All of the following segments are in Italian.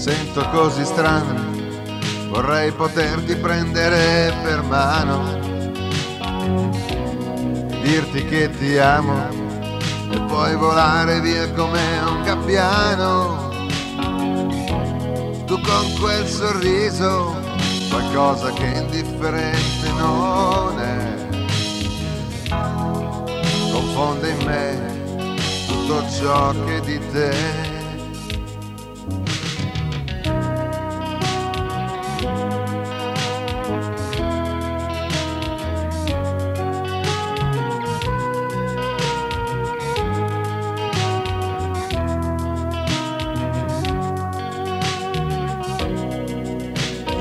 sento così strano, vorrei poterti prendere per mano, dirti che ti amo e poi volare via come un gabbiano. Tu con quel sorriso, qualcosa che indifferente non è, confonde in me tutto ciò che di te.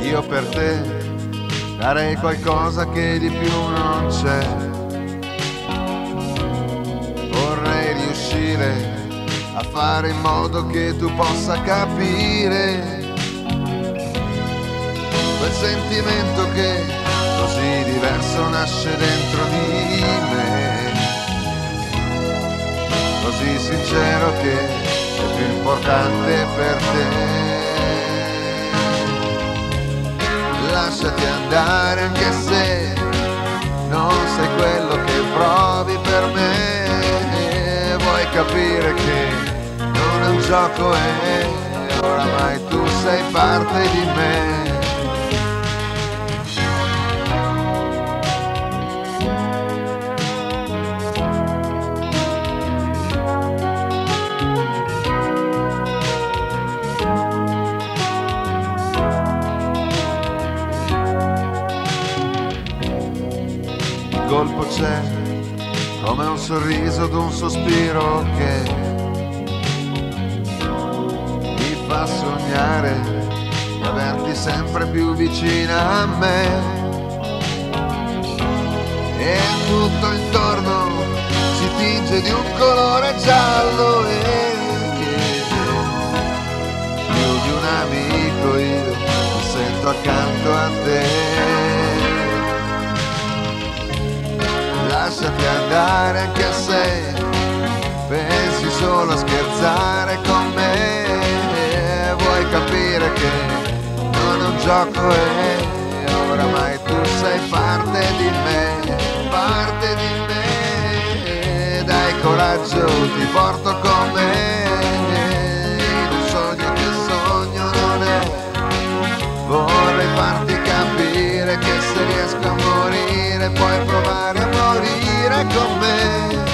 Io per te darei qualcosa che di più non c'è. Vorrei riuscire a fare in modo che tu possa capire quel sentimento che così diverso nasce dentro di me, così sincero che è più importante per te. Lasciati andare anche se non sei quello che provi per me. Vuoi capire che non è un gioco e oramai tu sei parte di me. Il colpo c'è come un sorriso d'un sospiro che mi fa sognare di averti sempre più vicina a me, e tutto intorno si tinge di un colore giallo e più di un amico io mi sento accanto a te. Lasciati andare anche se pensi solo a scherzare con me. Vuoi capire che non è un gioco e oramai tu sei parte di me, parte di me. Dai coraggio, ti porto con me in un sogno che sogno non è. Vorrei farti capire che se riesco a morire puoi provare a morire con me.